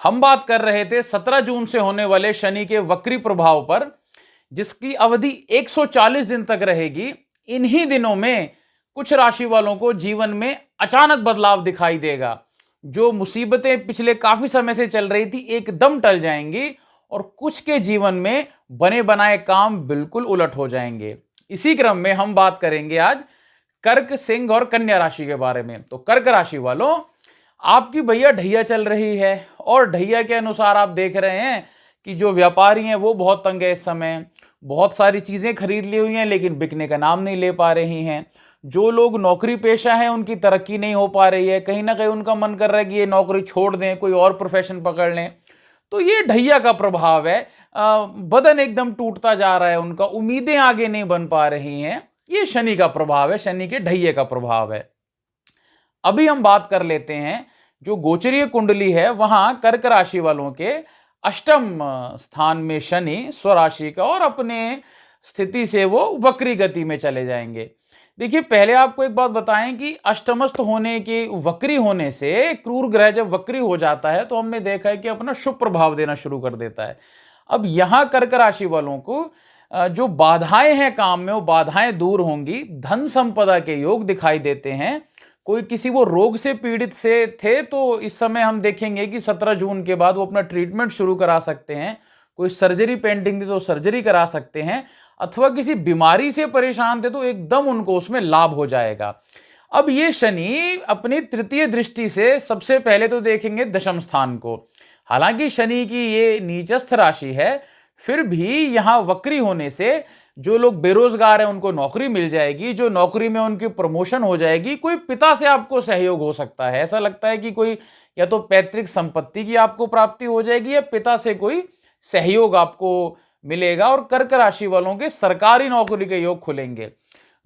हम बात कर रहे थे 17 जून से होने वाले शनि के वक्री प्रभाव पर, जिसकी अवधि 140 दिन तक रहेगी। इन्हीं दिनों में कुछ राशि वालों को जीवन में अचानक बदलाव दिखाई देगा। जो मुसीबतें पिछले काफी समय से चल रही थी एकदम टल जाएंगी और कुछ के जीवन में बने बनाए काम बिल्कुल उलट हो जाएंगे। इसी क्रम में हम बात करेंगे आज कर्क, सिंह और कन्या राशि के बारे में। तो कर्क राशि वालों, आपकी भैया ढैया चल रही है और ढैया के अनुसार आप देख रहे हैं कि जो व्यापारी हैं वो बहुत तंग है इस समय। बहुत सारी चीजें खरीद ली हुई हैं लेकिन बिकने का नाम नहीं ले पा रही हैं। जो लोग नौकरी पेशा हैं उनकी तरक्की नहीं हो पा रही है। कहीं ना कहीं उनका मन कर रहा है कि ये नौकरी छोड़ दें, कोई और प्रोफेशन पकड़ लें। तो ये ढैया का प्रभाव है। बदन एकदम टूटता जा रहा है उनका, उम्मीदें आगे नहीं बन पा रही हैं। ये शनि का प्रभाव है, शनि के ढैये का प्रभाव है। अभी हम बात कर लेते हैं जो गोचरीय कुंडली है, वहां कर्क राशि वालों के अष्टम स्थान में शनि स्वराशि का और अपने स्थिति से वो वक्री गति में चले जाएंगे। देखिए, पहले आपको एक बात बताएं कि अष्टमस्थ होने के, वक्री होने से, क्रूर ग्रह जब वक्री हो जाता है तो हमने देखा है कि अपना शुभ प्रभाव देना शुरू कर देता है। अब यहां कर्क राशि वालों को जो बाधाएं हैं काम में, वो बाधाएं दूर होंगी। धन संपदा के योग दिखाई देते हैं। कोई किसी वो रोग से पीड़ित से थे तो इस समय हम देखेंगे कि 17 जून के बाद वो अपना ट्रीटमेंट शुरू करा सकते हैं। कोई सर्जरी पेंडिंग थी तो सर्जरी करा सकते हैं, अथवा किसी बीमारी से परेशान थे तो एकदम उनको उसमें लाभ हो जाएगा। अब ये शनि अपनी तृतीय दृष्टि से सबसे पहले तो देखेंगे दशम स्थान को। हालांकि शनि की ये नीचस्थ राशि है, फिर भी यहां वक्री होने से जो लोग बेरोजगार हैं उनको नौकरी मिल जाएगी। जो नौकरी में उनकी प्रमोशन हो जाएगी। कोई पिता से आपको सहयोग हो सकता है। ऐसा लगता है कि कोई या तो पैतृक संपत्ति की आपको प्राप्ति हो जाएगी या पिता से कोई सहयोग आपको मिलेगा। और कर्क राशि वालों के सरकारी नौकरी के योग खुलेंगे।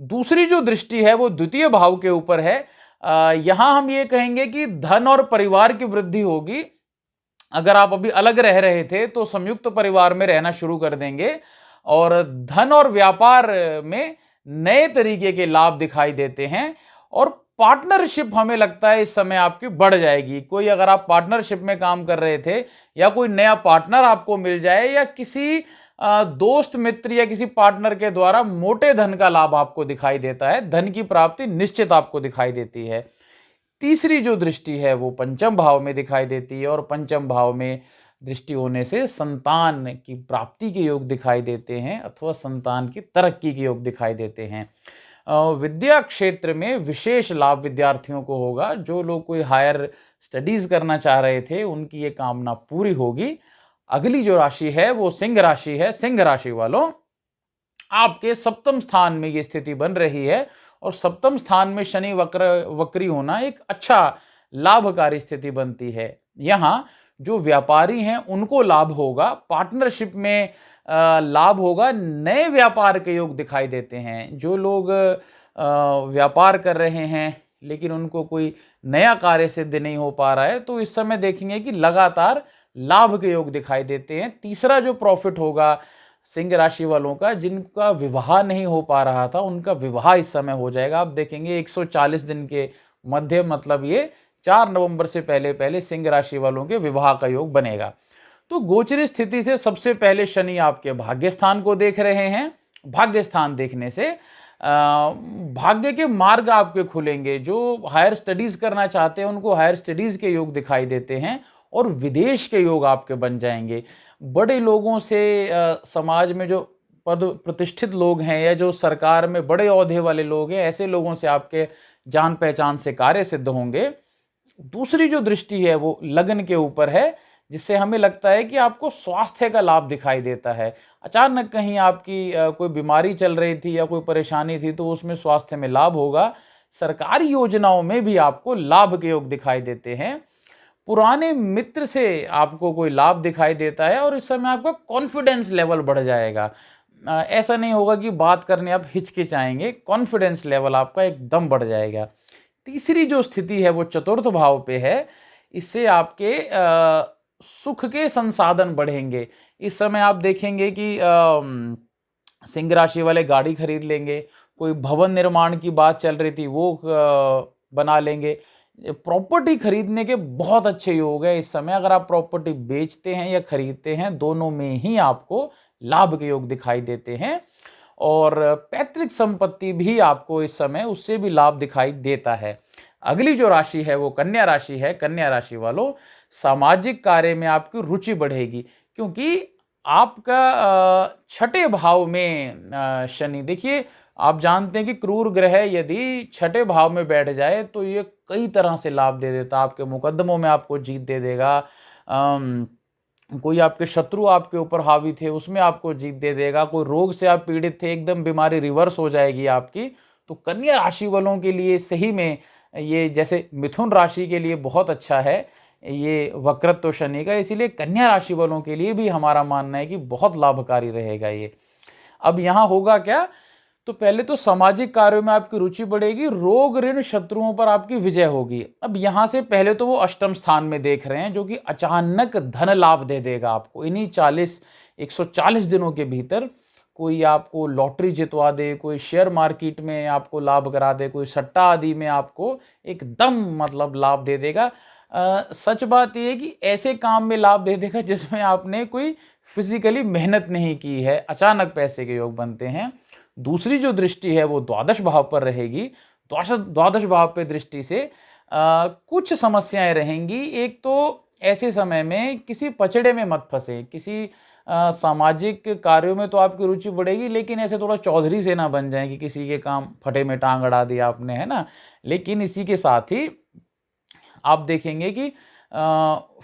दूसरी जो दृष्टि है वो द्वितीय भाव के ऊपर है। यहां हम ये कहेंगे कि धन और परिवार की वृद्धि होगी। अगर आप अभी अलग रह रहे थे तो संयुक्त परिवार में रहना शुरू कर देंगे और धन और व्यापार में नए तरीके के लाभ दिखाई देते हैं। और पार्टनरशिप हमें लगता है इस समय आपकी बढ़ जाएगी। कोई अगर आप पार्टनरशिप में काम कर रहे थे या कोई नया पार्टनर आपको मिल जाए या किसी दोस्त मित्र या किसी पार्टनर के द्वारा मोटे धन का लाभ आपको दिखाई देता है। धन की प्राप्ति निश्चित आपको दिखाई देती है। तीसरी जो दृष्टि है वो पंचम भाव में दिखाई देती है और पंचम भाव में दृष्टि होने से संतान की प्राप्ति के योग दिखाई देते हैं अथवा संतान की तरक्की के योग दिखाई देते हैं। विद्या क्षेत्र में विशेष लाभ विद्यार्थियों को होगा। जो लोग कोई हायर स्टडीज करना चाह रहे थे उनकी ये कामना पूरी होगी। अगली जो राशि है वो सिंह राशि है। सिंह राशि वालों, आपके सप्तम स्थान में ये स्थिति बन रही है और सप्तम स्थान में शनि वक्री होना एक अच्छा लाभकारी स्थिति बनती है। यहां जो व्यापारी हैं उनको लाभ होगा, पार्टनरशिप में लाभ होगा, नए व्यापार के योग दिखाई देते हैं। जो लोग व्यापार कर रहे हैं लेकिन उनको कोई नया कार्य सिद्ध नहीं हो पा रहा है तो इस समय देखेंगे कि लगातार लाभ के योग दिखाई देते हैं। तीसरा जो प्रॉफिट होगा सिंह राशि वालों का, जिनका विवाह नहीं हो पा रहा था उनका विवाह इस समय हो जाएगा। आप देखेंगे 140 दिन के मध्य, मतलब ये 4 नवंबर से पहले पहले सिंह राशि वालों के विवाह का योग बनेगा। तो गोचरी स्थिति से सबसे पहले शनि आपके भाग्य स्थान को देख रहे हैं। भाग्य स्थान देखने से भाग्य के मार्ग आपके खुलेंगे। जो हायर स्टडीज करना चाहते हैं उनको हायर स्टडीज के योग दिखाई देते हैं और विदेश के योग आपके बन जाएंगे। बड़े लोगों से, समाज में जो पद प्रतिष्ठित लोग हैं या जो सरकार में बड़े ओहदे वाले लोग हैं, ऐसे लोगों से आपके जान पहचान से कार्य सिद्ध होंगे। दूसरी जो दृष्टि है वो लगन के ऊपर है, जिससे हमें लगता है कि आपको स्वास्थ्य का लाभ दिखाई देता है। अचानक कहीं आपकी कोई बीमारी चल रही थी या कोई परेशानी थी तो उसमें स्वास्थ्य में लाभ होगा। सरकारी योजनाओं में भी आपको लाभ के योग दिखाई देते हैं। पुराने मित्र से आपको कोई लाभ दिखाई देता है और इस समय आपका कॉन्फिडेंस लेवल बढ़ जाएगा। ऐसा नहीं होगा कि बात करने आप हिचकिचाएंगे, कॉन्फिडेंस लेवल आपका एकदम बढ़ जाएगा। तीसरी जो स्थिति है वो चतुर्थ भाव पे है। इससे आपके सुख के संसाधन बढ़ेंगे। इस समय आप देखेंगे कि सिंह राशि वाले गाड़ी खरीद लेंगे, कोई भवन निर्माण की बात चल रही थी वो बना लेंगे, प्रॉपर्टी खरीदने के बहुत अच्छे योग है इस समय। अगर आप प्रॉपर्टी बेचते हैं या खरीदते हैं, दोनों में ही आपको लाभ के योग दिखाई देते हैं। और पैतृक संपत्ति भी आपको इस समय उससे भी लाभ दिखाई देता है। अगली जो राशि है वो कन्या राशि है। कन्या राशि वालों, सामाजिक कार्य में आपकी रुचि बढ़ेगी, क्योंकि आपका छठे भाव में शनि, देखिए आप जानते हैं कि क्रूर ग्रह यदि छठे भाव में बैठ जाए तो ये कई तरह से लाभ दे देता। आपके मुकदमों में आपको जीत दे देगा। कोई आपके शत्रु आपके ऊपर हावी थे, उसमें आपको जीत दे देगा। कोई रोग से आप पीड़ित थे, एकदम बीमारी रिवर्स हो जाएगी आपकी। तो कन्या राशि वालों के लिए सही में ये, जैसे मिथुन राशि के लिए बहुत अच्छा है ये वक्रत्व शनि का, इसीलिए कन्या राशि वालों के लिए भी हमारा मानना है कि बहुत लाभकारी रहेगा ये। अब यहाँ होगा क्या, तो पहले तो सामाजिक कार्यों में आपकी रुचि बढ़ेगी, रोग ऋण शत्रुओं पर आपकी विजय होगी। अब यहाँ से पहले तो वो अष्टम स्थान में देख रहे हैं, जो कि अचानक धन लाभ दे देगा आपको इन्हीं 140 दिनों के भीतर। कोई आपको लॉटरी जितवा दे, कोई शेयर मार्केट में आपको लाभ करा दे, कोई सट्टा आदि में आपको एकदम मतलब लाभ दे देगा। सच बात यह है कि ऐसे काम में लाभ दे देगा जिसमें आपने कोई फिजिकली मेहनत नहीं की है, अचानक पैसे के योग बनते हैं। दूसरी जो दृष्टि है वो द्वादश भाव पर रहेगी। द्वादश भाव पे दृष्टि से कुछ समस्याएं रहेंगी। एक तो ऐसे समय में किसी पचड़े में मत फंसे, किसी सामाजिक कार्यों में तो आपकी रुचि बढ़ेगी, लेकिन ऐसे थोड़ा चौधरी से ना बन जाए कि किसी के काम फटे में टांग अड़ा दिया आपने, है ना। लेकिन इसी के साथ ही आप देखेंगे कि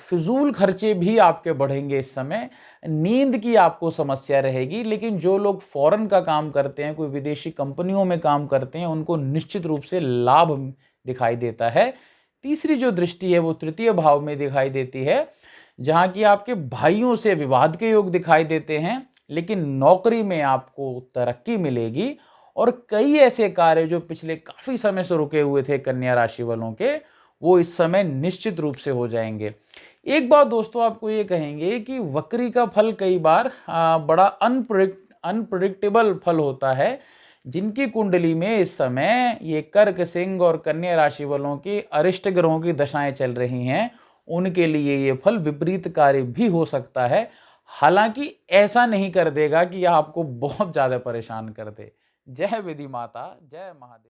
फिजूल खर्चे भी आपके बढ़ेंगे इस समय। नींद की आपको समस्या रहेगी, लेकिन जो लोग फॉरेन का काम करते हैं, कोई विदेशी कंपनियों में काम करते हैं, उनको निश्चित रूप से लाभ दिखाई देता है। तीसरी जो दृष्टि है वो तृतीय भाव में दिखाई देती है, जहाँ की आपके भाइयों से विवाद के योग दिखाई देते हैं, लेकिन नौकरी में आपको तरक्की मिलेगी। और कई ऐसे कार्य जो पिछले काफी समय से रुके हुए थे कन्या राशि वालों के, वो इस समय निश्चित रूप से हो जाएंगे। एक बात दोस्तों आपको ये कहेंगे कि वक्री का फल कई बार बड़ा अनप्रिडिक्टेबल फल होता है। जिनकी कुंडली में इस समय ये कर्क, सिंह और कन्या राशि वालों की अरिष्ट ग्रहों की दशाएं चल रही हैं, उनके लिए ये फल विपरीतकारी भी हो सकता है। हालांकि ऐसा नहीं कर देगा कि आपको बहुत ज्यादा परेशान कर दे। जय विधि माता, जय महादेव।